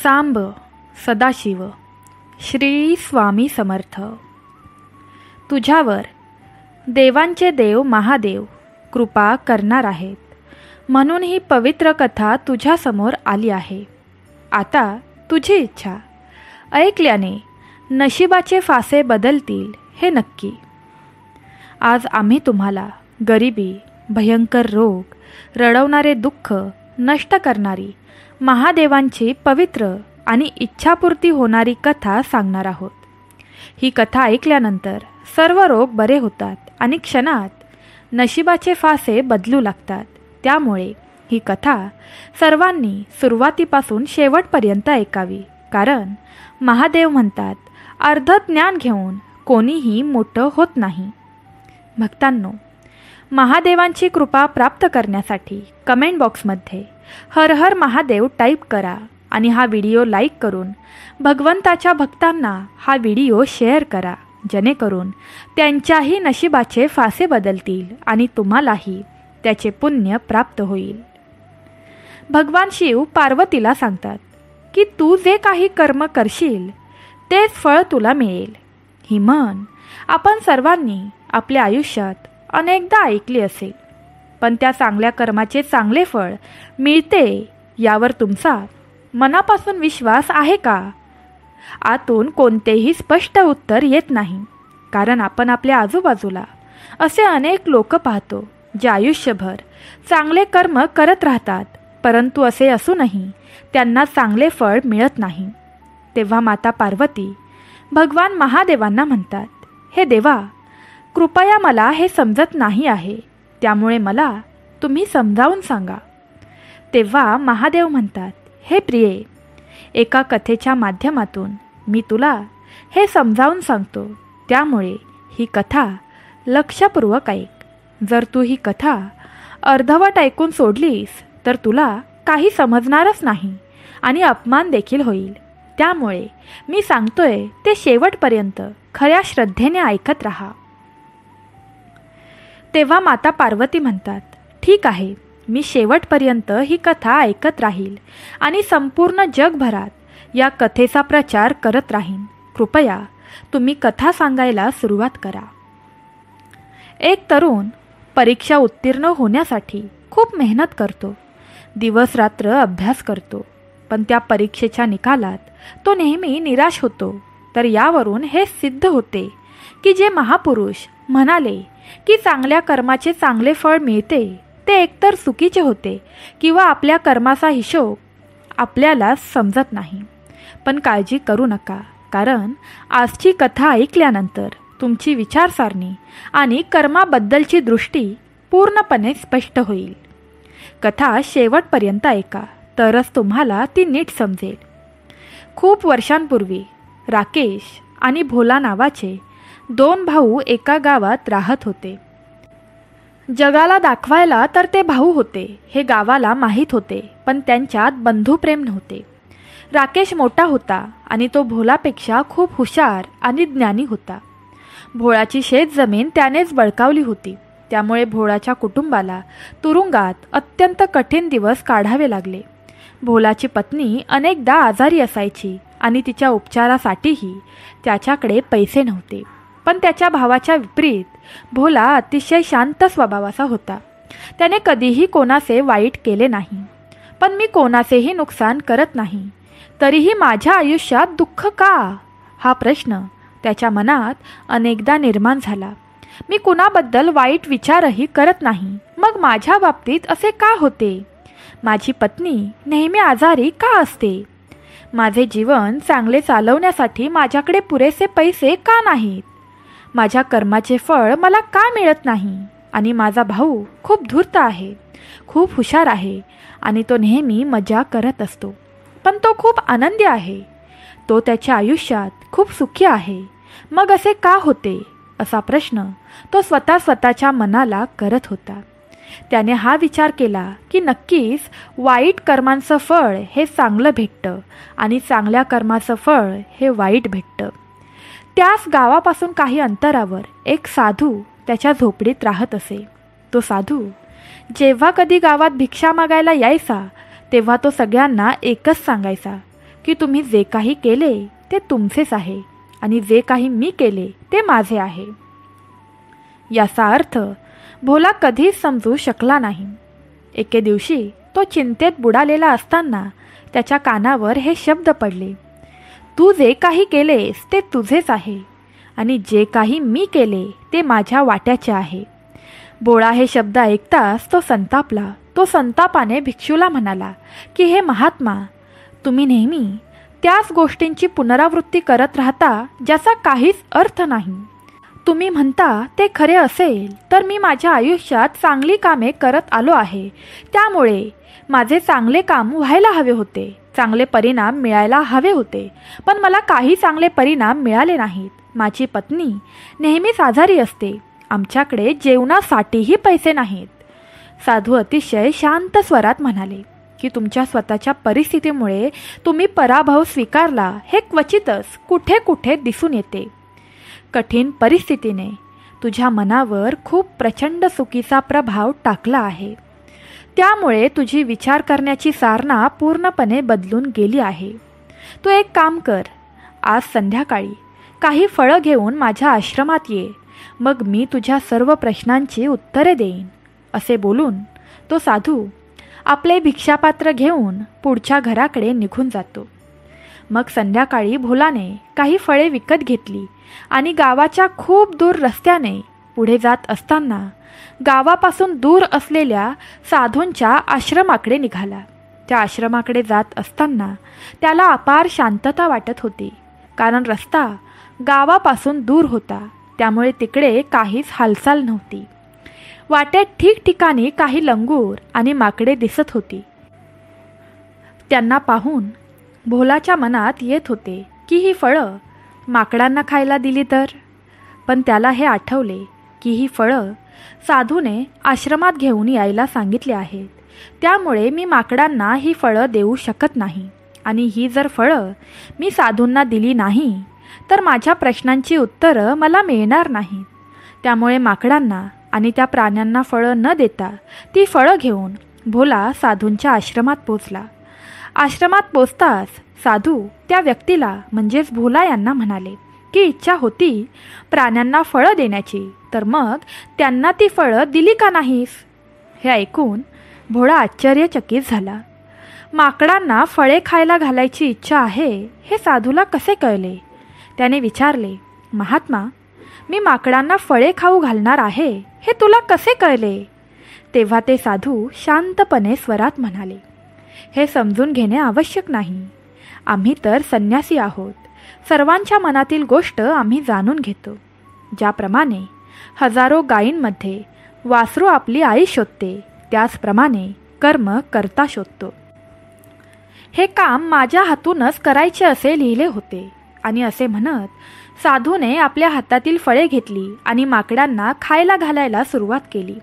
सांब सदाशिव श्री स्वामी समर्थ. तुझ्यावर देवांचे देव महादेव कृपा करणार आहेत, म्हणून ही पवित्र कथा तुझ्यासमोर आली आहे. आता तुझी इच्छा ऐकल्याने नशिबाचे फासे बदलतील हे नक्की. आज आम्ही तुम्हाला गरिबी, भयंकर रोग, रडवणारे दुःख नष्ट करणारी महादेवांची पवित्र आणि इच्छापूर्ती होणारी कथा सांगणार आहोत. ही कथा ऐकल्यानंतर सर्व रोग बरे होतात आणि क्षणात नशिबाचे फासे बदलू लागतात. त्यामुळे ही कथा सर्वांनी सुरुवातीपासून शेवटपर्यंत ऐकावी. कारण महादेव म्हणतात, अर्ध ज्ञान घेऊन कोणीही मोठं होत नाही. भक्तांनो, महादेवांची कृपा प्राप्त करण्यासाठी कमेंट बॉक्समध्ये हर हर महादेव टाईप करा आणि हा व्हिडिओ लाईक करून भगवंताच्या भक्तांना हा व्हिडिओ शेअर करा, जेणेकरून त्यांच्याही नशिबाचे फासे बदलतील आणि तुम्हालाही त्याचे पुण्य प्राप्त होईल. भगवान शिव पार्वतीला सांगतात की तू जे काही कर्म करशील तेच फळ तुला मिळेल. ही म्हण आपण सर्वांनी आपल्या आयुष्यात अनेकदा ऐकली असेल, पण त्या चांगल्या कर्माचे चांगले फळ मिळते यावर तुमचा मनापासून विश्वास आहे का? आतून कोणतेही स्पष्ट उत्तर येत नाही. कारण आपण आपल्या आजूबाजूला असे अनेक लोक पाहतो जे आयुष्यभर चांगले कर्म करत राहतात, परंतु असे असूनही त्यांना चांगले फळ मिळत नाही. तेव्हा माता पार्वती भगवान महादेवांना म्हणतात, हे देवा, कृपया मला हे समजत नाही आहे, त्यामुळे मला तुम्ही समजावून सांगा. तेव्हा महादेव म्हणतात, हे प्रिये, एका कथेच्या माध्यमातून मी तुला हे समजावून सांगतो, त्यामुळे ही कथा लक्षपूर्वक ऐक. जर तू ही कथा अर्धवट ऐकून सोडलीस तर तुला काही समजणारच नाही आणि अपमान देखील होईल. त्यामुळे मी सांगतोय ते शेवटपर्यंत खऱ्या श्रद्धेने ऐकत राहा. तेव्हा माता पार्वती म्हणतात, ठीक आहे, मी शेवटपर्यंत ही कथा ऐकत राहील आणि संपूर्ण जगभरात या कथेचा प्रचार करत राहीन. कृपया तुम्ही कथा सांगायला सुरुवात करा. एक तरुण परीक्षा उत्तीर्ण होण्यासाठी खूप मेहनत करतो, दिवस रात्र अभ्यास करतो, पण त्या परीक्षेच्या निकालात तो नेहमी निराश होतो. तर यावरून हे सिद्ध होते की जे महापुरुष म्हणाले की चांगल्या कर्माचे चांगले फळ मिळते ते एकतर चुकीचे होते किंवा आपल्या कर्माचा हिशोब आपल्याला समजत नाही. पण काळजी करू नका, कारण आजची कथा ऐकल्यानंतर तुमची विचारसारणी आणि कर्माबद्दलची दृष्टी पूर्णपणे स्पष्ट होईल. कथा शेवटपर्यंत ऐका, तरच तुम्हाला ती नीट समजेल. खूप वर्षांपूर्वी राकेश आणि भोला नावाचे दोन भाऊ एका गावात राहत होते. जगाला दाखवायला तर ते भाऊ होते हे गावाला माहीत होते, पण त्यांच्यात बंधुप्रेम नव्हते. राकेश मोठा होता आणि तो भोलापेक्षा खूप हुशार आणि ज्ञानी होता. भोळाची शेतजमीन त्यानेच बळकावली होती, त्यामुळे भोळाच्या कुटुंबाला तुरुंगात अत्यंत कठीण दिवस काढावे लागले. भोलाची पत्नी अनेकदा आजारी असायची आणि तिच्या उपचारासाठीही त्याच्याकडे पैसे नव्हते. पण त्याच्या भावाच्या विपरीत भोला अतिशय शांत स्वभावाचा होता. त्याने कधीही कोणाचे वाईट केले नाही. पण मी कोणाचेही नुकसान करत नाही, तरीही माझ्या आयुष्यात दुःख का, हा प्रश्न त्याच्या मनात अनेकदा निर्माण झाला. मी कुणाबद्दल वाईट विचारही करत नाही, मग माझ्या बाबतीत असे का होते? माझी पत्नी नेहमी आजारी का असते? माझे जीवन चांगले चालवण्यासाठी माझ्याकडे पुरेसे पैसे का नाहीत? माझ्या कर्माचे फळ मला का मिळत नाही? आणि माझा भाऊ खूप धूर्त आहे, खूप हुशार आहे आणि तो नेहमी मजा करत असतो, पण तो खूप आनंदी आहे. तो त्याच्या आयुष्यात खूप सुखी आहे, मग असे का होते? असा प्रश्न तो स्वतःच्या मनाला करत होता. त्याने हा विचार केला की नक्कीच वाईट कर्मांचं फळ हे चांगलं भेटतं आणि चांगल्या कर्माचं फळ हे वाईट भेटतं. त्याच गावापासून काही अंतरावर एक साधू त्याच्या झोपडीत राहत असे. तो साधू जेव्हा कधी गावात भिक्षा मागायला यायचा तेव्हा तो सगळ्यांना एकच सांगायचा की तुम्ही जे काही केले ते तुमचेच आहे आणि जे काही मी केले ते माझे आहे. याचा अर्थ भोला कधीच समजू शकला नाही. एके दिवशी तो चिंतेत बुडालेला असताना त्याच्या कानावर हे शब्द पडले, तू जे काही केलेस ते तुझेच आहे आणि जे काही मी केले ते माझ्या वाट्याचे आहे. भोळा हे शब्द ऐकताच तो संतापला. तो संतापाने भिक्षूला म्हणाला की हे महात्मा, तुम्ही नेहमी त्याच गोष्टींची पुनरावृत्ती करत राहता ज्याचा काहीच अर्थ नाही. तुम्ही म्हणता ते खरे असेल तर मी माझ्या आयुष्यात चांगली कामे करत आलो आहे, त्यामुळे माझे चांगले काम व्हायला हवे होते, चांगले परिणाम मिळायला हवे होते, पण मला काही चांगले परिणाम मिळाले नाहीत. माझी पत्नी नेहमीच आजारी असते, आमच्याकडे जेवणासाठीही पैसे नाहीत. साधू अतिशय शांत स्वरात म्हणाले की तुमच्या स्वतःच्या परिस्थितीमुळे तुम्ही पराभव स्वीकारला हे क्वचितच कुठे कुठे दिसून येते. कठीण परिस्थितीने तुझ्या मनावर खूप प्रचंड चुकीचा प्रभाव टाकला आहे, त्यामुळे तुझी विचार करण्याची सारणा पूर्णपणे बदलून गेली आहे. तू एक काम कर, आज संध्याकाळी काही फळं घेऊन माझ्या आश्रमात ये, मग मी तुझ्या सर्व प्रश्नांची उत्तरे देईन. असे बोलून तो साधू आपले भिक्षापात्र घेऊन पुढच्या घराकडे निघून जातो. मग संध्याकाळी भोलाने काही फळे विकत घेतली आणि गावाच्या खूप दूर रस्त्याने पुढे जात असताना गावापासून दूर असलेल्या साधूंच्या आश्रमाकडे निघाला. त्या आश्रमाकडे जात असताना त्याला अपार शांतता वाटत होती, कारण रस्ता गावापासून दूर होता, त्यामुळे तिकडे काहीच हालचाल नव्हती. वाटेत ठिकठिकाणी काही लंगूर आणि माकडे दिसत होती. त्यांना पाहून भोलाच्या मनात येत होते की ही फळं माकडांना खायला दिली तर, पण त्याला हे आठवले की ही फळं साधूने आश्रमात घेऊन यायला सांगितले आहेत, त्यामुळे मी माकडांना ही फळं देऊ शकत नाही आणि ही जर फळं मी साधूंना दिली नाही तर माझ्या प्रश्नांची उत्तरं मला मिळणार नाहीत. त्यामुळे माकडांना आणि त्या प्राण्यांना फळं न देता ती फळं घेऊन भोला साधूंच्या आश्रमात पोचला. आश्रमात पोचताच साधू त्या व्यक्तीला म्हणजेच भोला यांना म्हणाले की इच्छा होती प्राण्यांना फळं देण्याची, तर मग त्यांना ती फळं दिली का नाहीस? हे ऐकून भोळा आश्चर्यचकित झाला. माकडांना फळे खायला घालायची इच्छा आहे हे साधूला कसे कळले? त्याने विचारले, महात्मा, मी माकडांना फळे खाऊ घालणार आहे हे तुला कसे कळले? तेव्हा ते साधू शांतपणे स्वरात म्हणाले, हे समजून घेणे आवश्यक नाही. आम्ही तर संन्यासी आहोत. सर्वांच्या मनातील गोष्ट आम्ही जाणून घेतो. ज्याप्रमाणे हजारो गायींमध्ये वासरू आपली आई शोधते, त्याचप्रमाणे कर्म करता शोधतो. हे काम माझ्या हातूनच करायचे असे लिहिले होते. आणि असे म्हणत साधूने आपल्या हातातील फळे घेतली आणि माकडांना खायला घालायला सुरुवात केली.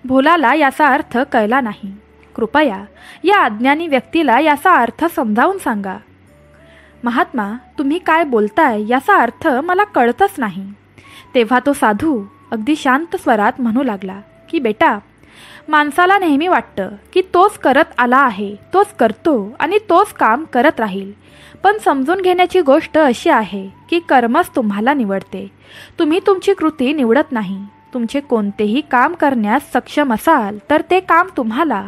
भोलाला याचा अर्थ कळला नाही. कृपया या अज्ञानी व्यक्तीला याचा अर्थ समजावून सांगा. महात्मा, तुम्ही काय बोलताय याचा अर्थ मला कळतच नाही. तेव्हा तो साधू अगदी शांत स्वरात म्हणू लागला की बेटा, माणसाला नेहमी वाटतं की तोच करत आला आहे, तोच करतो आणि तोच काम करत राहील. पण समजून घेण्याची गोष्ट अशी आहे की कर्मच तुम्हाला निवडते. तुम्ही तुमची कृती निवडत नाही. तुमचे कोणतेही काम करण्यास सक्षम असाल तर ते काम तुम्हाला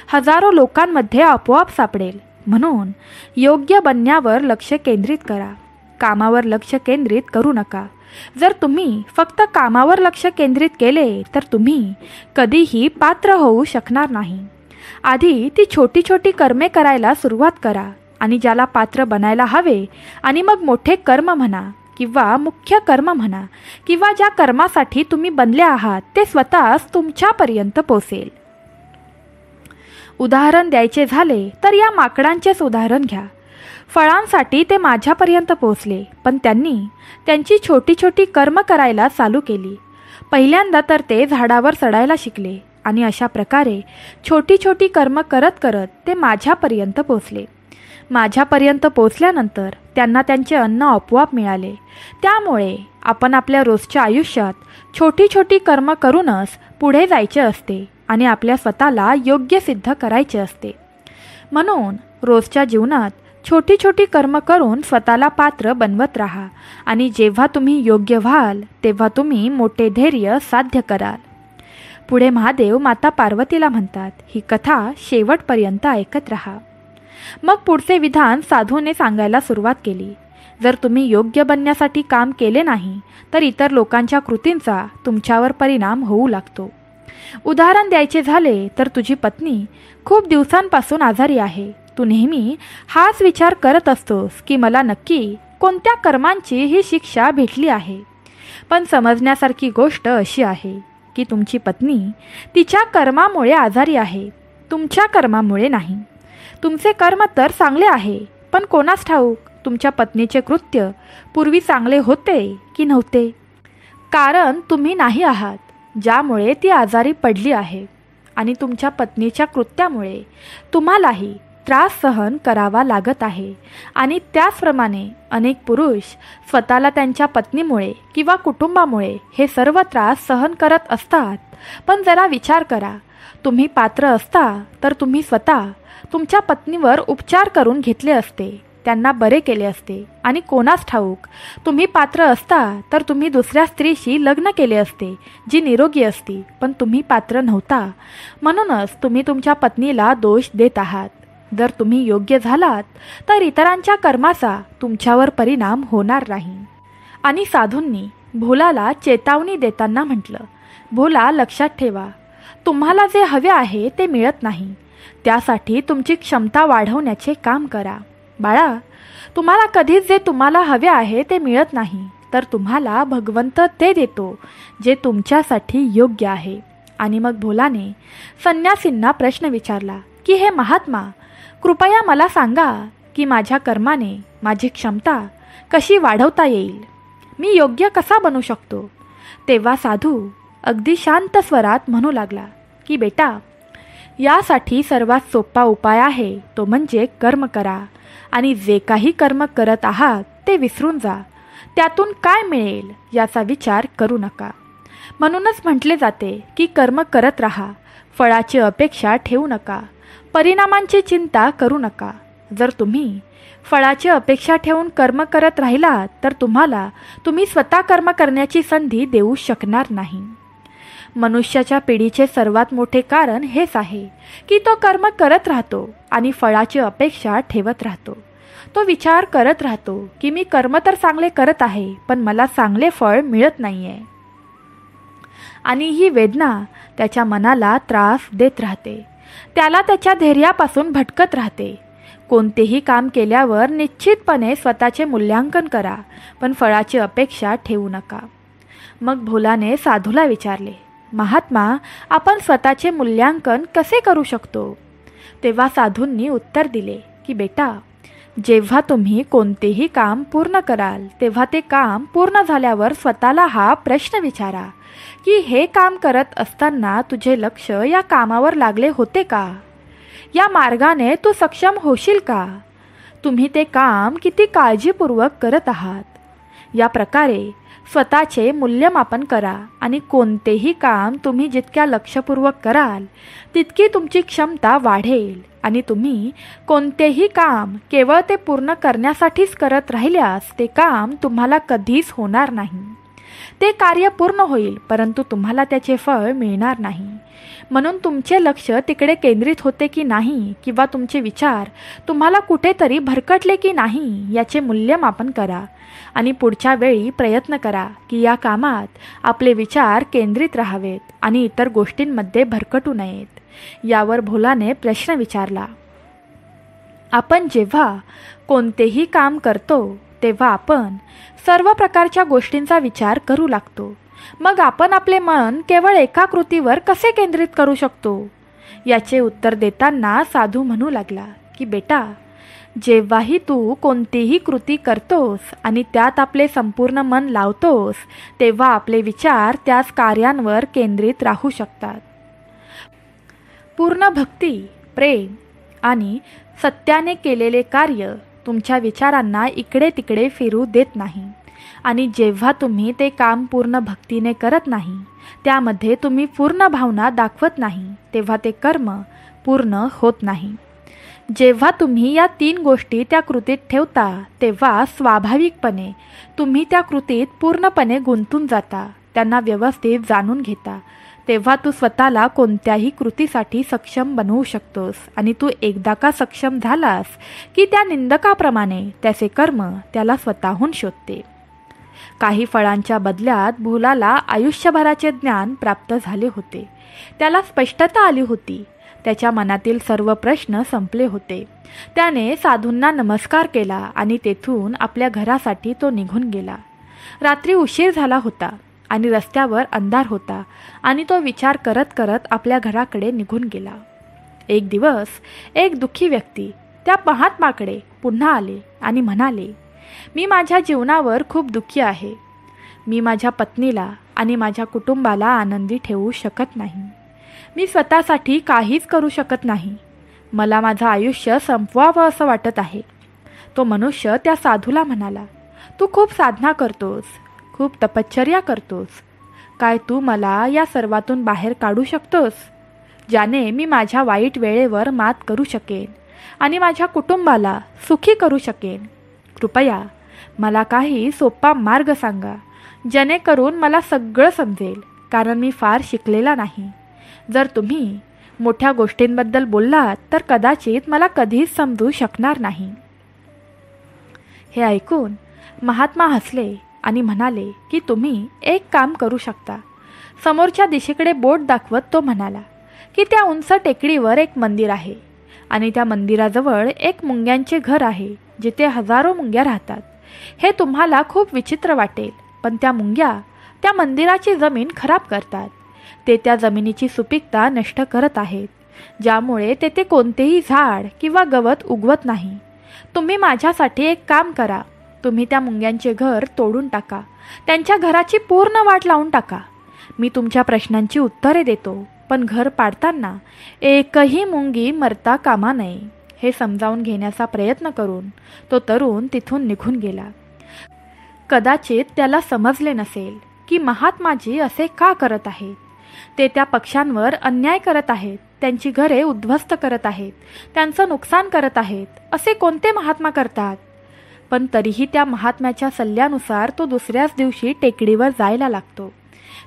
हजारो लोकांमध्ये आपोआप सापडेल. म्हणून योग्य बनण्यावर लक्ष केंद्रित करा, कामावर लक्ष केंद्रित करू नका. जर तुम्ही फक्त कामावर लक्ष केंद्रित केले तर तुम्ही कधीही पात्र होऊ शकणार नाही. आधी ती छोटी छोटी कर्मे करायला सुरुवात करा आणि ज्याला पात्र बनायला हवे आणि मग मोठे कर्म म्हणा किंवा मुख्य कर्म म्हणा किंवा ज्या कर्मासाठी तुम्ही बनले आहात ते स्वतःच तुमच्यापर्यंत पोचेल. उदाहरण द्यायचे झाले तर या माकडांचेच उदाहरण घ्या. फळांसाठी ते माझ्यापर्यंत पोचले, पण त्यांनी त्यांची छोटी छोटी कर्म करायला चालू केली. पहिल्यांदा तर ते झाडावर चढायला शिकले आणि अशा प्रकारे छोटी छोटी कर्म करत करत ते माझ्यापर्यंत पोचले. माझ्यापर्यंत पोचल्यानंतर त्यांना त्यांचे अन्न आपोआप मिळाले. त्यामुळे आपण आपल्या रोजच्या आयुष्यात छोटी छोटी कर्म करूनच पुढे जायचे असते आणि आपल्या स्वतःला योग्य सिद्ध करायचे असते. म्हणून रोजच्या जीवनात छोटी छोटी कर्म करून स्वतःला पात्र बनवत राहा आणि जेव्हा तुम्ही योग्य व्हाल तेव्हा तुम्ही मोठे धैर्य साध्य कराल. पुढे महादेव माता पार्वतीला म्हणतात, ही कथा शेवटपर्यंत ऐकत राहा. मग पुढचे विधान साधूने सांगायला सुरुवात केली. जर तुम्ही योग्य बनण्यासाठी काम केले नाही तर इतर लोकांच्या कृतींचा तुमच्यावर परिणाम होऊ लागतो. उदाहरण द्यायचे झाले तर तुझी पत्नी खूप दिवसांपासून आजारी आहे. तू नेहमी हाच विचार करत असतोस की मला नक्की कोणत्या कर्मांची ही शिक्षा भेटली आहे. पण समजण्यासारखी गोष्ट अशी आहे की तुमची पत्नी तिच्या कर्मामुळे आजारी आहे, तुमच्या कर्मामुळे नाही. तुमचे कर्म तर चांगले आहे, पण कोणास ठाऊक तुमच्या पत्नीचे कृत्य पूर्वी चांगले होते की नव्हते. कारण तुम्ही नाही आहात ज्यामुळे ती आजारी पडली आहे आणि तुमच्या पत्नीच्या कृत्यामुळे तुम्हालाही त्रास सहन करावा लागत आहे. आणि त्याचप्रमाणे अनेक पुरुष स्वतःला त्यांच्या पत्नीमुळे किंवा कुटुंबामुळे हे सर्व त्रास सहन करत असतात. पण जरा विचार करा, तुम्ही पात्र असता तर तुम्ही स्वतः तुमच्या पत्नीवर उपचार करून घेतले असते, त्यांना बरे केले असते. आणि कोणास ठाऊक तुम्ही पात्र असता तर तुम्ही दुसऱ्या स्त्रीशी लग्न केले असते जी निरोगी असती. पण तुम्ही पात्र नव्हता, म्हणूनच तुम्ही तुमच्या पत्नीला दोष देत आहात. जर तुम्ही योग्य झालात तर इतरांच्या कर्माचा तुमच्यावर परिणाम होणार नाही. आणि साधूंनी भोलाला चेतावणी देताना म्हटलं, भोला लक्षात ठेवा, तुम्हाला जे हवे आहे ते मिळत नाही. त्यासाठी तुमची क्षमता वाढवण्याचे काम करा. बाळा, तुम्हाला कधीच जे तुम्हाला हवे आहे ते मिळत नाही, तर तुम्हाला भगवंत ते देतो जे तुमच्यासाठी योग्य आहे. आणि मग भोलाने संन्यासींना प्रश्न विचारला की हे महात्मा, कृपया मला सांगा की माझ्या कर्माने माझी क्षमता कशी वाढवता येईल, मी योग्य कसा बनू शकतो. तेव्हा साधू अगदी शांत स्वरात म्हणू लागला की बेटा, यासाठी सर्वात सोपा उपाय आहे तो म्हणजे कर्म करा. आणि जे काही कर्म करत आहात ते विसरून जा. त्यातून काय मिळेल याचा विचार करू नका. म्हणूनच म्हटले जाते की कर्म करत राहा, फळाची अपेक्षा ठेवू नका, परिणामांची चिंता करू नका. जर तुम्ही फळाची अपेक्षा ठेवून कर्म करत राहिलात तर तुम्ही स्वतः कर्म करण्याची संधी देऊ शकणार नाही. मनुष्याच्या पिढीचे सर्वात मोठे कारण हेच आहे की तो कर्म करत राहतो आणि फळाची अपेक्षा ठेवत राहतो. तो विचार करत राहतो की मी कर्म तर चांगले करत आहे, पण मला चांगले फळ मिळत नाहीये. आणि ही वेदना त्याच्या मनाला त्रास देत राहते, त्याला त्याच्या धैर्यापासून भटकत राहते. कोणतेही काम केल्यावर निश्चितपणे स्वतःचे मूल्यांकन करा, पण फळाची अपेक्षा ठेवू नका. मग भोलाने साधूला विचारले, महात्मा, आपण स्वतःचे मूल्यांकन कसे करू शकतो. तेव्हा साधूंनी उत्तर दिले की बेटा, जेव्हा तुम्ही कोणतेही काम पूर्ण कराल तेव्हा ते काम पूर्ण झाल्यावर स्वतःला हा प्रश्न विचारा की हे काम करत असताना तुझे लक्ष या कामावर लागले होते का, या मार्गाने तू सक्षम होशील का, तुम्ही ते काम किती काळजीपूर्वक करत आहात. या प्रकारे स्वतःचे मूल्यमापन करा आणि कोणतेही काम तुम्ही जितक्या लक्षपूर्वक कराल तितकी तुमची क्षमता वाढेल. आणि तुम्ही कोणतेही काम केवळ ते पूर्ण करण्यासाठीच करत राहिल्यास ते काम तुम्हाला कधीच होणार नाही. ते कार्य पूर्ण होईल परंतु तुम्हाला त्याचे फळ मिळणार नाही. म्हणून तुमचे लक्ष तिकडे केंद्रित होते की नाही किंवा तुमचे विचार तुम्हाला कुठेतरी भरकटले की नाही याचे मूल्यमापन करा आणि पुढच्या वेळी प्रयत्न करा की या कामात आपले विचार केंद्रित राहावेत आणि इतर गोष्टींमध्ये भरकटू नयेत. यावर भोलाने प्रश्न विचारला, आपण जेव्हा कोणतेही काम करतो तेव्हा आपण सर्व प्रकारच्या गोष्टींचा विचार करू लागतो. मग आपण आपले मन केवळ एका कृतीवर कसे केंद्रित करू शकतो. याचे उत्तर देताना साधू म्हणू लागला की बेटा, जेव्हाही तू कोणतीही कृती करतोस आणि त्यात आपले संपूर्ण मन लावतोस तेव्हा आपले विचार त्याच कार्यांवर केंद्रित राहू शकतात. पूर्ण भक्ती, प्रेम आणि सत्याने केलेले कार्य तुमच्या विचारांना इकडे तिकडे फिरू देत नाही. आणि जेव्हा तुम्ही ते काम पूर्ण भक्तीने करत नाही, त्यामध्ये तुम्ही पूर्ण भावना दाखवत नाही, तेव्हा ते कर्म पूर्ण होत नाही. जेव्हा तुम्ही या 3 गोष्टी त्या कृतीत ठेवता तेव्हा स्वाभाविकपणे तुम्ही त्या कृतीत पूर्णपणे गुंतून जाता, त्यांना व्यवस्थित जाणून घेता. तेव्हा तू स्वतःला कोणत्याही कृतीसाठी सक्षम बनवू शकतोस आणि तू एकदा का सक्षम झालास की त्या निंदकाप्रमाणे त्याचे कर्म त्याला स्वतःहून शोधते. काही फळांच्या बदल्यात भोलाला आयुष्यभराचे ज्ञान प्राप्त झाले होते. त्याला स्पष्टता आली होती. त्याच्या मनातील सर्व प्रश्न संपले होते. त्याने साधूंना नमस्कार केला आणि तेथून आपल्या घरासाठी तो निघून गेला. रात्री उशीर झाला होता आणि रस्त्यावर अंधार होता आणि तो विचार करत करत आपल्या घराकडे निघून गेला. एक दिवस एक दुःखी व्यक्ती त्या महात्माकडे पुन्हा आले आणि म्हणाले, मी माझ्या जीवनावर खूप दुःखी आहे. मी माझ्या पत्नीला आणि माझ्या कुटुंबाला आनंदी ठेवू शकत नाही. मी स्वतःसाठी काहीच करू शकत नाही. मला माझं आयुष्य संपवावं असं वाटत आहे. तो मनुष्य त्या साधूला म्हणाला, तू खूप साधना करतोस, खूप तपश्चर्या करतोस. काय तू मला या सर्वातून बाहेर काढू शकतोस, ज्याने मी माझ्या वाईट वेळेवर मात करू शकेन आणि माझ्या कुटुंबाला सुखी करू शकेन? कृपया मला काही सोपा मार्ग सांगा, जेणेकरून मला सगळं समजेल, कारण मी फार शिकलेला नाही. जर तुम्ही मोठ्या गोष्टींबद्दल बोललात तर कदाचित मला कधीच समजू शकणार नाही. हे ऐकून महात्मा हसले आणि म्हणाले की तुम्ही एक काम करू शकता. समोरच्या दिशेकडे बोट दाखवत तो म्हणाला की त्या उंच टेकडीवर एक मंदिर आहे आणि त्या मंदिराजवळ एक मुंग्यांचे घर आहे, जिथे हजारो मुंग्या राहतात. हे तुम्हाला खूप विचित्र वाटेल, पण त्या मुंग्या त्या मंदिराची जमीन खराब करतात. ते त्या जमिनीची सुपीकता नष्ट करत आहेत, ज्यामुळे तेथे कोणतेही झाड किंवा गवत उगवत नाही. तुम्ही माझ्यासाठी एक काम करा. तुम्ही त्या मुंग्यांचे घर तोडून टाका. त्यांच्या घराची पूर्ण वाट लावून टाका. मी तुमच्या प्रश्नांची उत्तरे देतो, पण घर पाडताना एकही मुंगी मरता कामा नये. हे समजावून घेण्याचा प्रयत्न करून तो तरुण तिथून निघून गेला. कदाचित त्याला समजले नसेल की महात्माजी असे का करत आहेत. ते त्या पक्ष्यांवर अन्याय करत आहेत, त्यांची घरे उद्ध्वस्त करत आहेत, त्यांचं नुकसान करत आहेत. असे कोणते महात्मा करतात? पण तरीही त्या महात्म्याच्या सल्ल्यानुसार तो दुसऱ्याच दिवशी टेकडीवर जायला लागतो.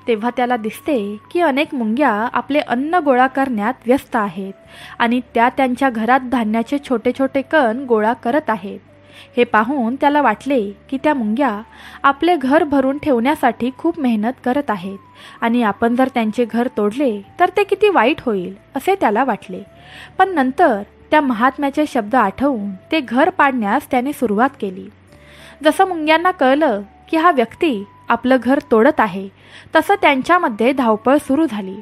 तेव्हा त्याला दिसते की अनेक मुंग्या आपले अन्न गोळा करण्यात व्यस्त आहेत आणि त्या त्यांच्या घरात धान्याचे छोटे छोटे कण गोळा करत आहेत. हे पाहून त्याला वाटले की त्या मुंग्या आपले घर भरून ठेवण्यासाठी खूप मेहनत करत आहेत आणि आपण जर त्यांचे घर तोडले तर ते किती वाईट होईल असे त्याला वाटले. पण नंतर त्या महात्म्याचे शब्द आठवून ते घर पाडण्यास त्याने सुरुवात केली. जसं मुंग्यांना कळलं की हा व्यक्ती आपलं घर तोडत आहे, तसं त्यांच्यामध्ये धावपळ सुरू झाली.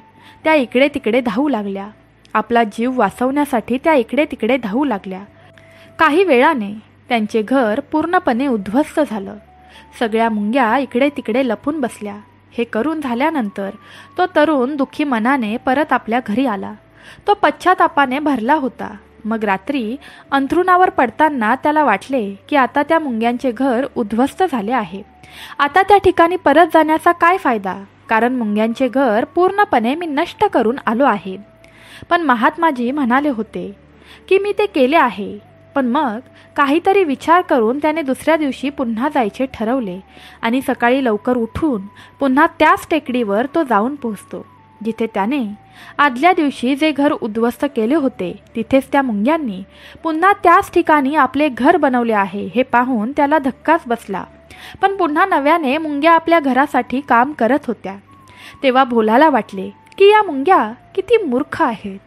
त्या इकडे तिकडे धावू लागल्या. आपला जीव वाचवण्यासाठी त्या इकडे तिकडे धावू लागल्या. काही वेळाने त्यांचे घर पूर्णपणे उद्ध्वस्त झालं. सगळ्या मुंग्या इकडे तिकडे लपून बसल्या. हे करून झाल्यानंतर तो तरुण दुःखी मनाने परत आपल्या घरी आला. तो पश्चातापाने भरला होता. मग रात्री अंथरुणावर पडताना त्याला वाटले की आता त्या मुंग्यांचे घर उद्ध्वस्त झाले आहे. आता त्या ठिकाणी परत जाण्याचा काय फायदा, कारण मुंग्यांचे घर पूर्णपणे मी नष्ट करून आलो आहे. पण महात्माजी म्हणाले होते की मी ते केले आहे. पण मग काहीतरी विचार करून त्याने दुसऱ्या दिवशी पुन्हा जायचे ठरवले आणि सकाळी लवकर उठून पुन्हा त्याच टेकडीवर तो जाऊन पोहोचतो, जिथे त्याने आदल्या दिवशी जे घर उद्ध्वस्त केले होते. तिथेच त्या मुंग्यांनी पुन्हा त्याच ठिकाणी आपले घर बनवले आहे. हे पाहून त्याला धक्काच बसला. पण पुन्हा नव्याने मुंग्या आपल्या घरासाठी काम करत होत्या. तेव्हा भोलाला वाटले की या मुंग्या किती मूर्ख आहेत.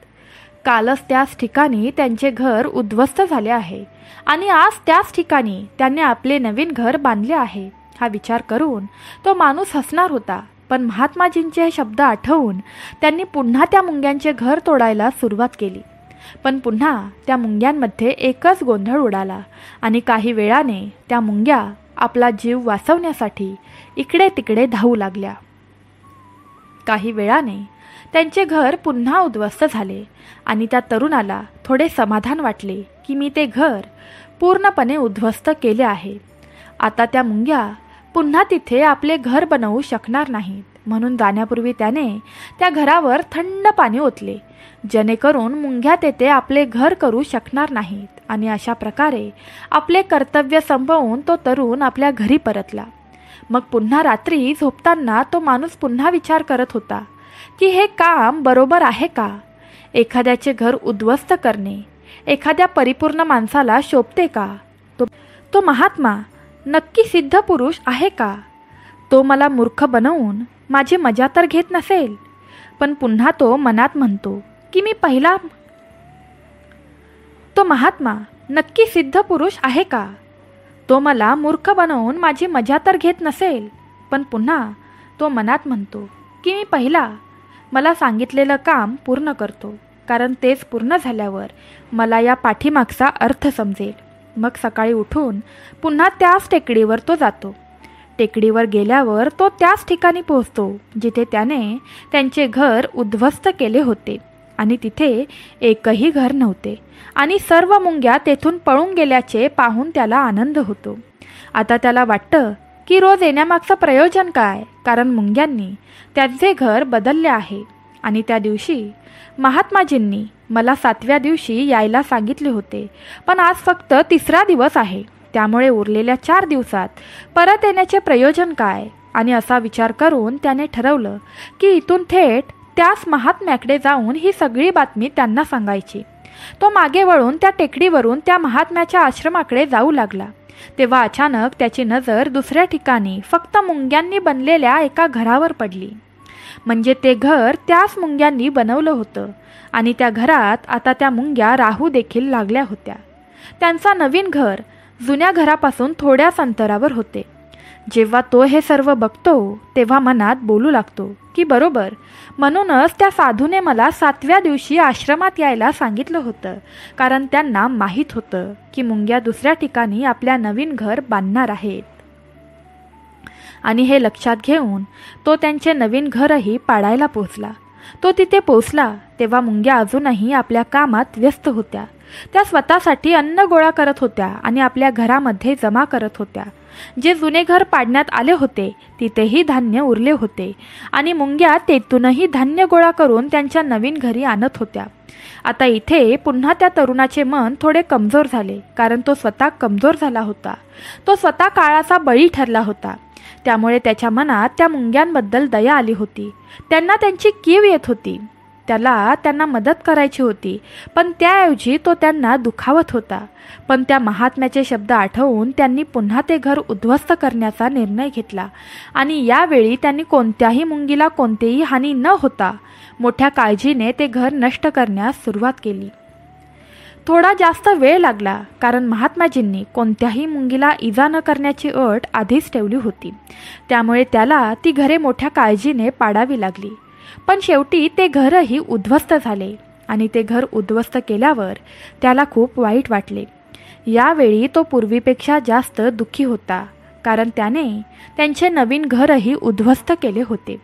कालच त्याच ठिकाणी त्यांचे घर उद्ध्वस्त झाले आहे आणि आज त्याच ठिकाणी त्यांनी आपले नवीन घर बांधले आहे. हा विचार करून तो माणूस हसणार होता. पण महात्माजींचे हे शब्द आठवून त्यांनी पुन्हा त्या मुंग्यांचे घर तोडायला सुरुवात केली. पण पुन्हा त्या मुंग्यांमध्ये एकच गोंधळ उडाला आणि काही वेळाने त्या मुंग्या आपला जीव वाचवण्यासाठी इकडे तिकडे धावू लागल्या. काही वेळाने त्यांचे घर पुन्हा उद्ध्वस्त झाले आणि त्या तरुणाला थोडे समाधान वाटले की मी ते घर पूर्णपणे उद्ध्वस्त केले आहे. आता त्या मुंग्या पुन्हा तिथे आपले घर बनवू शकणार नाहीत. म्हणून जाण्यापूर्वी त्याने त्या घरावर थंड पाणी ओतले जेणेकरून मुंग्या तेथे आपले घर करू शकणार नाहीत. आणि अशा प्रकारे आपले कर्तव्य संपवून तो तरुण आपल्या घरी परतला. मग पुन्हा रात्री झोपताना तो माणूस पुन्हा विचार करत होता की हे काम बरोबर आहे का? एखाद्याचे घर उद्ध्वस्त करणे एखाद्या परिपूर्ण माणसाला शोभते का? तो महात्मा नक्की सिद्ध पुरुष आहे का? तो मला मूर्ख बनवून माझी मजा तर घेत नसेल. पण पुन्हा तो मनात म्हणतो की तो महात्मा नक्की सिद्ध पुरुष आहे का? तो मला मूर्ख बनवून माझी मजा तर घेत नसेल. पण पुन्हा तो मनात म्हणतो की मी पहिला मला सांगितलेलं काम पूर्ण करतो, कारण तेच पूर्ण झाल्यावर मला या पाठीमागचा अर्थ समजेल. मग सकाळी उठून पुन्हा त्याच टेकडीवर तो जातो. टेकडीवर गेल्यावर तो त्याच ठिकाणी पोहोचतो जिथे त्याने त्यांचे घर उद्ध्वस्त केले होते. आणि तिथे एकही घर नव्हते आणि सर्व मुंग्या तेथून पळून गेल्याचे पाहून त्याला आनंद होतो. आता त्याला वाटतं की रोज येण्यामागचं प्रयोजन काय, कारण मुंग्यांनी त्याचे घर बदलले आहे. आणि त्या दिवशी महात्माजींनी मला 7व्या दिवशी यायला सांगितले होते, पण आज फक्त 3रा दिवस आहे, त्यामुळे उरलेल्या 4 दिवसात परत येण्याचे प्रयोजन काय? आणि असा विचार करून त्याने ठरवलं की इथून थेट त्याच महात्म्याकडे जाऊन ही सगळी बातमी त्यांना सांगायची. तो मागे वळून त्या टेकडीवरून त्या महात्म्याच्या आश्रमाकडे जाऊ लागला. तेव्हा अचानक त्याची नजर दुसऱ्या ठिकाणी फक्त मुंग्यांनी बनलेल्या एका घरावर पडली. म्हणजे ते घर त्याच मुंग्यांनी बनवलं होतं आणि त्या घरात आता त्या मुंग्या राहू देखील लागल्या होत्या. त्यांचा नवीन घर जुन्या घरापासून थोड्याच अंतरावर होते. जेव्हा तो हे सर्व बघतो तेव्हा मनात बोलू लागतो की बरोबर, म्हणूनच त्या साधूने मला 7व्या दिवशी आश्रमात यायला सांगितलं होतं, कारण त्यांना माहीत होतं की मुंग्या दुसऱ्या ठिकाणी आपल्या नवीन घर बांधणार आहेत. आणि हे लक्षात घेऊन तो त्यांचे नवीन घरही पाडायला पोहोचला. तो तिथे पोहोचला तेव्हा मुंग्या अजूनही आपल्या कामात व्यस्त होत्या. त्या स्वतःसाठी अन्न गोळा करत होत्या आणि आपल्या घरामध्ये जमा करत होत्या. जे जुने घर पाडण्यात आले होते तिथेही धान्य उरले होते आणि मुंग्या तेथूनही धान्य गोळा करून त्यांच्या नवीन घरी आणत होत्या. आता इथे पुन्हा त्या तरुणाचे मन थोडे कमजोर झाले, कारण तो स्वतः कमजोर झाला होता. तो स्वतः काळाचा बळी ठरला होता. त्यामुळे त्याच्या मनात त्या मुंग्यांबद्दल दया आली होती. त्यांना त्यांची कीव येत होती. त्याला त्यांना मदत करायची होती, पण त्याऐवजी तो त्यांना दुखावत होता. पण त्या महात्म्याचे शब्द आठवून त्यांनी पुन्हा ते घर उद्ध्वस्त करण्याचा निर्णय घेतला आणि यावेळी त्यांनी कोणत्याही मुंगीला कोणतीही हानी न होता मोठ्या काळजीने ते घर नष्ट करण्यास सुरुवात केली. थोडा जास्त वेळ लागला, कारण महात्माजींनी कोणत्याही मुंगीला इजा न करण्याची अट आधीच ठेवली होती. त्यामुळे त्याला ती घरे मोठ्या काळजीने पाडावी लागली. पण शेवटी ते घरही उद्ध्वस्त झाले आणि ते घर उद्ध्वस्त केल्यावर त्याला खूप वाईट वाटले. यावेळी तो पूर्वीपेक्षा जास्त दुःखी होता, कारण त्याने त्यांचे नवीन घरही उद्ध्वस्त केले होते.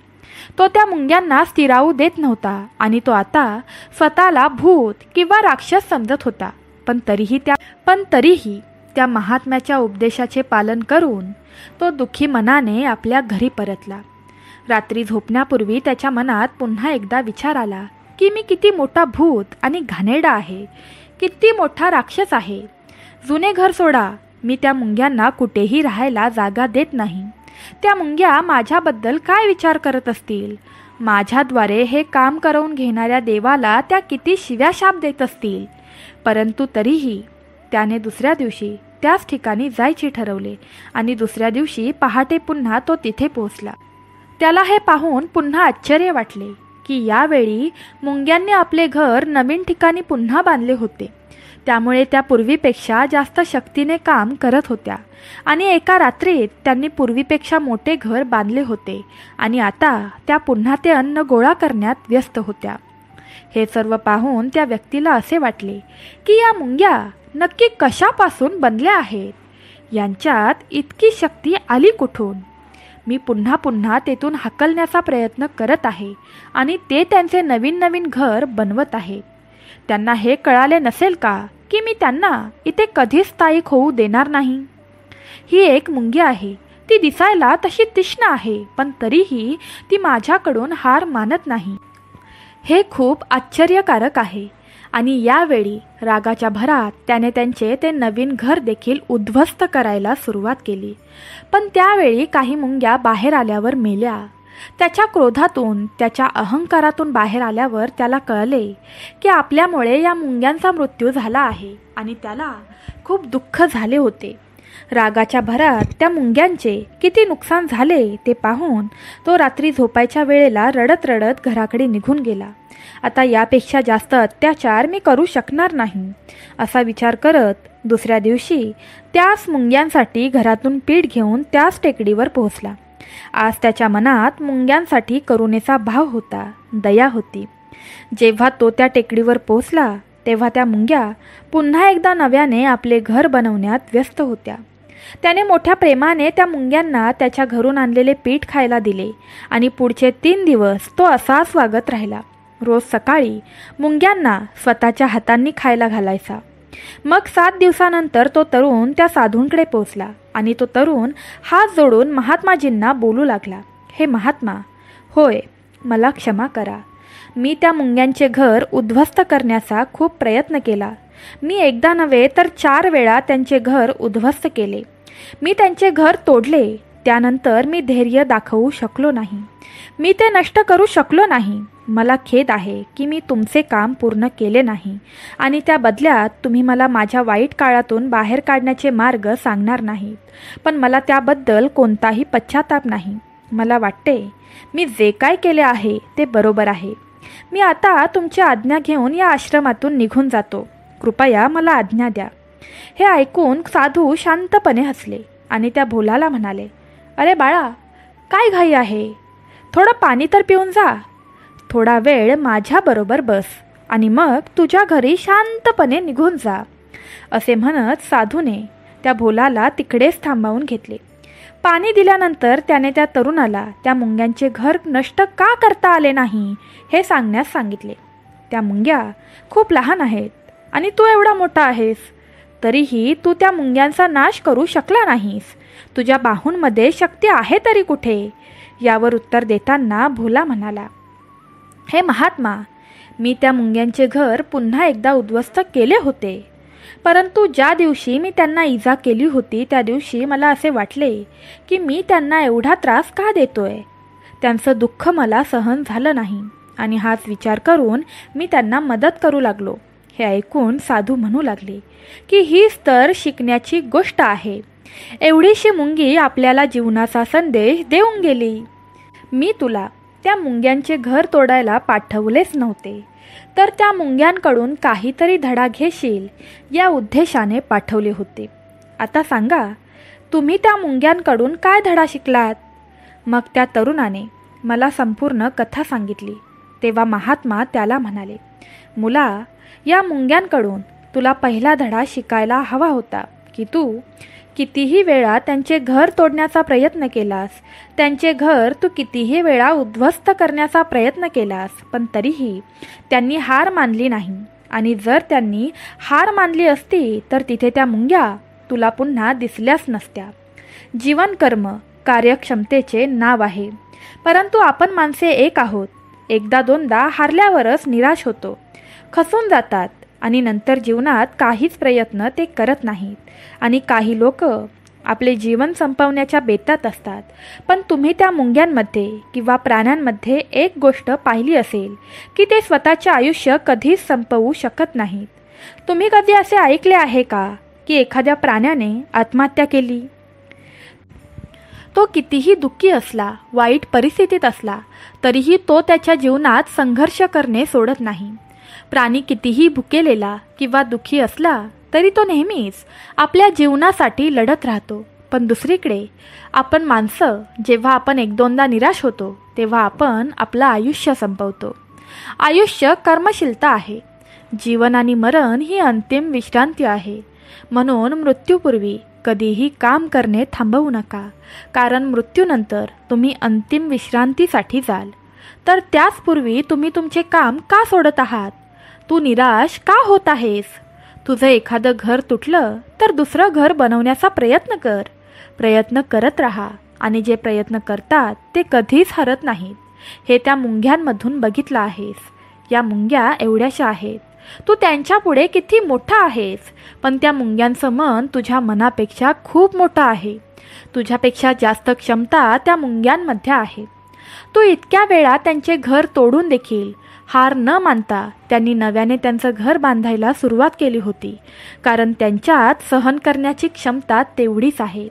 तो त्या मुंग्यांना स्थिरावू देत नव्हता आणि तो आता स्वतःला भूत किंवा राक्षस समजत होता. पण तरीही त्या महात्म्याच्या उपदेशाचे पालन करून तो दुःखी मनाने आपल्या घरी परतला. रात्री झोपण्यापूर्वी त्याच्या मनात पुन्हा एकदा विचार आला की मी किती मोठा भूत आणि घाणेरडा आहे, किती मोठा राक्षस आहे. जुने घर सोडा, मी त्या मुंग्यांना कुठेही राहायला जागा देत नाही. त्या मुंग्या माझ्याबद्दल काय विचार करत असतील? माझ्याद्वारे हे काम करवून घेणाऱ्या देवाला त्या किती शिव्याशाप देत असतील? परंतु तरीही त्याने दुसऱ्या दिवशी त्याच ठिकाणी जायचे ठरवले आणि दुसऱ्या दिवशी पहाटे पुन्हा तो तिथे पोहोचला. त्याला हे पाहून पुन्हा आश्चर्य वाटले की यावेळी मुंग्यांनी आपले घर नवीन ठिकाणी पुन्हा बांधले होते. त्यामुळे त्या पूर्वीपेक्षा जास्त शक्तीने काम करत होत्या आणि एका रात्रीत त्यांनी पूर्वीपेक्षा मोठे घर बांधले होते आणि आता त्या पुन्हा ते अन्न गोळा करण्यात व्यस्त होत्या. हे सर्व पाहून त्या व्यक्तीला असे वाटले की या मुंग्या नक्की कशापासून बनल्या आहेत? यांच्यात इतकी शक्ती आली कुठून? मी पुन्हा पुन्हा तेथून हाकलण्याचा प्रयत्न करत आहे आणि ते त्यांचे नवीन नवीन घर बनवत आहेत. त्यांना हे कळाले नसेल का की मी त्यांना इथे कधीच स्थायिक होऊ देणार नाही? ही एक मुंगी आहे. ती दिसायला तशी तीक्ष्ण आहे, पण तरीही ती माझ्याकडून हार मानत नाही. हे खूप आश्चर्यकारक आहे. आणि यावेळी रागाच्या भरात त्याने त्यांचे ते नवीन घर देखील उद्ध्वस्त करायला सुरुवात केली. पण त्यावेळी काही मुंग्या बाहेर आल्यावर मेल्या. त्याच्या क्रोधातून, त्याच्या अहंकारातून बाहेर आल्यावर त्याला कळले की आपल्यामुळे या मुंग्यांचा मृत्यू झाला आहे आणि त्याला खूप दुःख झाले होते. रागाच्या भरात त्या मुंग्यांचे किती नुकसान झाले ते पाहून तो रात्री झोपायच्या वेळेला रडत रडत घराकडे निघून गेला. आता यापेक्षा जास्त अत्याचार मी करू शकणार नाही असा विचार करत दुसऱ्या दिवशी त्याच मुंग्यांसाठी घरातून पीठ घेऊन त्याच टेकडीवर पोहोचला. आज त्याच्या मनात मुंग्यांसाठी करुणेचा भाव होता, दया होती. जेव्हा तो त्या टेकडीवर पोहोचला तेव्हा त्या मुंग्या पुन्हा एकदा नव्याने आपले घर बनवण्यात व्यस्त होत्या. त्याने मोठ्या प्रेमाने त्या मुंग्यांना त्याच्या घरून आणलेले पीठ खायला दिले आणि पुढचे 3 दिवस तो असाच वागत राहिला. रोज सकाळी मुंग्यांना स्वतःच्या हातांनी खायला घालायचा. मग 7 दिवसानंतर तो तरुण त्या साधूंकडे पोहोचला आणि तो तरुण हात जोडून महात्माजींना बोलू लागला. हे महात्मा, होय, मला क्षमा करा. मी त्या मुंग्यांचे घर उद्ध्वस्त करण्याचा खूप प्रयत्न केला. मी एकदा नव्हे तर 4 वेळा त्यांचे घर उद्ध्वस्त केले. मी त्यांचे घर तोडले. त्यानंतर मी धैर्य दाखवू शकलो नाही. मी ते नष्ट करू शकलो नाही. मला खेद आहे की मी तुमचे काम पूर्ण केले नाही आणि त्या बदल्यात तुम्ही मला माझ्या वाईट काळातून बाहेर काढण्याचे मार्ग सांगणार नाहीत. पण मला त्याबद्दल कोणताही पश्चाताप नाही. मला वाटते मी जे काय केले आहे ते बरोबर आहे. मी आता तुमची आज्ञा घेऊन या आश्रमातून निघून जातो. कृपया मला आज्ञा द्या. हे ऐकून साधू शांतपणे हसले आणि त्या भोलाला म्हणाले, अरे बाळा, काय घाई आहे? थोडं पाणी तर पिऊन जा. थोडा वेळ माझ्याबरोबर बस आणि मग तुझ्या घरी शांतपणे निघून जा. असे म्हणत साधूने त्या भोलाला तिकडेच थांबवून घेतले. पाणी दिल्यानंतर त्याने त्या तरुणाला त्या मुंग्यांचे घर नष्ट का करता आले नाही हे सांगण्यास सांगितले. त्या मुंग्या खूप लहान आहेत आणि तू एवढा मोठा आहेस, तरीही तू त्या मुंग्यांचा नाश करू शकला नाहीस. तुझ्या बाहूंमध्ये शक्ती आहे तरी कुठे? यावर उत्तर देताना भोला म्हणाला, हे महात्मा, मी त्या मुंग्यांचे घर पुन्हा एकदा उद्ध्वस्त केले होते. परंतु ज्या दिवशी मी त्यांना इजा केली होती त्या दिवशी मला असे वाटले की मी त्यांना एवढा त्रास का देतोय. त्यांचं दुःख मला सहन झालं नाही आणि हाच विचार करून मी त्यांना मदत करू लागलो. हे ऐकून साधू म्हणू लागले की हीच तर शिकण्याची गोष्ट आहे. एवढीशी मुंगी आपल्याला जीवनाचा संदेश देऊन गेली. मी तुला त्या मुंग्यांचे घर तोडायला पाठवलेच नव्हते, तर त्या मुंग्यांकडून काहीतरी धडा घेशील या उद्देशाने पाठवले होते. आता सांगा, तुम्ही त्या मुंग्यांकडून काय धडा शिकलात? मग त्या तरुणाने मला संपूर्ण कथा सांगितली. तेव्हा महात्मा त्याला म्हणाले, मुला, या मुंग्यांकडून तुला पहिला धडा शिकायला हवा होता की तू कितीही वेळा त्यांचे घर तोडण्याचा प्रयत्न केलास, त्यांचे घर तू कितीही वेळा उद्ध्वस्त करण्याचा प्रयत्न केलास, पण तरीही त्यांनी हार मानली नाही. आणि जर त्यांनी हार मानली असती तर तिथे त्या मुंग्या तुला पुन्हा दिसल्याच नसत्या. जीवन कर्म कार्यक्षमतेचे नाव आहे, परंतु आपण माणसे एक आहोत. एकदा दोनदा हारल्यावरच निराश होतो, खचून जातात आणि नंतर जीवनात काहीच प्रयत्न ते करत नाहीत. आणि काही लोक आपले जीवन संपवण्याच्या बेतात असतात. पण तुम्ही त्या मुंग्यांमध्ये किंवा प्राण्यांमध्ये एक गोष्ट पाहिली असेल की ते स्वतःचे आयुष्य कधीच संपवू शकत नाहीत. तुम्ही कधी असे ऐकले आहे का की एखाद्या प्राण्याने आत्महत्या केली? तो कितीही दुःखी असला, वाईट परिस्थितीत असला, तरीही तो त्याच्या जीवनात संघर्ष करणे सोडत नाही. प्राणी कितीही भुकेलेला किंवा दुःखी असला तरी तो नेहमीच आपल्या जीवनासाठी लढत राहतो. पण दुसरीकडे आपण माणसं जेव्हा आपण 1-2दा निराश होतो तेव्हा आपण आपलं आयुष्य संपवतो. आयुष्य कर्मशीलता आहे. जीवन आणि मरण ही अंतिम विश्रांती आहे. म्हणून मृत्यूपूर्वी कधीही काम करणे थांबवू नका, कारण मृत्यूनंतर तुम्ही अंतिम विश्रांतीसाठी जाल. तर त्याचपूर्वी तुम्ही तुमचे काम का सोडत आहात? तू निराश का होत आहेस? तुझं एखादं घर तुटलं तर दुसरं घर बनवण्याचा प्रयत्न कर. प्रयत्न करत राहा आणि जे प्रयत्न करतात ते कधीच हरत नाहीत. हे त्या मुंग्यांमधून बघितलं आहेस. या मुंग्या एवढ्याशा आहेत. तू त्यांच्यापुढे किती मोठा आहेस, पण त्या मुंग्यांचं मन तुझ्या मनापेक्षा खूप मोठं आहे. तुझ्यापेक्षा जास्त क्षमता त्या मुंग्यांमध्ये आहे. तू इतक्या वेळा त्यांचे घर तोडून देखील हार न मानता त्यांनी नव्याने त्यांचं घर बांधायला सुरुवात केली होती, कारण त्यांच्यात सहन करण्याची क्षमता तेवढीच आहे.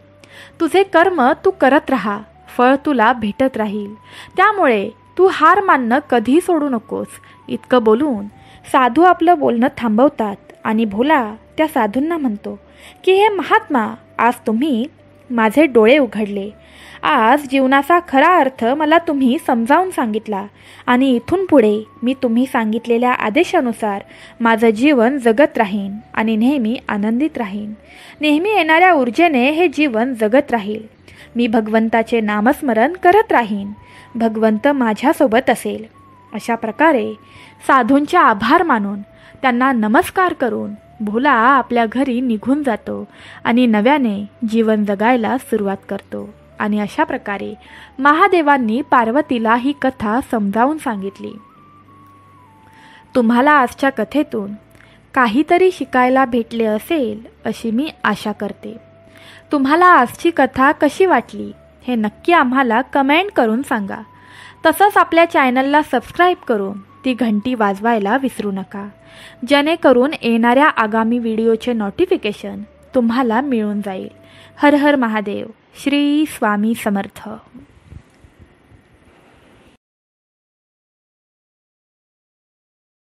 तुझे कर्म तू करत राहा, फळ तुला भेटत राहील. त्यामुळे तू हार मानणं कधी सोडू नकोस. इतकं बोलून साधू आपलं बोलणं थांबवतात आणि भोला त्या साधूंना म्हणतो की हे महात्मा, आज तुम्ही माझे डोळे उघडले. आज जीवनाचा खरा अर्थ मला तुम्ही समजावून सांगितला आणि इथून पुढे मी तुम्ही सांगितलेल्या आदेशानुसार माझं जीवन जगत राहीन आणि नेहमी आनंदित राहीन. नेहमी येणाऱ्या ऊर्जेने हे जीवन जगत राहील. मी भगवंताचे नामस्मरण करत राहीन. भगवंत माझ्यासोबत असेल. अशा प्रकारे साधूंचे आभार मानून त्यांना नमस्कार करून भोला आपल्या घरी निघून जातो आणि नव्याने जीवन जगायला सुरुवात करतो. आणि अशा प्रकारे महादेवांनी पार्वतीला ही कथा समजावून सांगितली. तुम्हाला आजच्या कथेतून काहीतरी शिकायला भेटले असेल अशी मी आशा करते. तुम्हाला आजची कथा कशी वाटली हे नक्की आम्हाला कमेंट करून सांगा. तसंच आपल्या चॅनलला सबस्क्राईब करून ती घंटी वाजवायला विसरू नका, जेणेकरून येणाऱ्या आगामी व्हिडिओचे नोटिफिकेशन तुम्हाला मिळून जाईल. हर हर महादेव. श्री स्वामी समर्थ.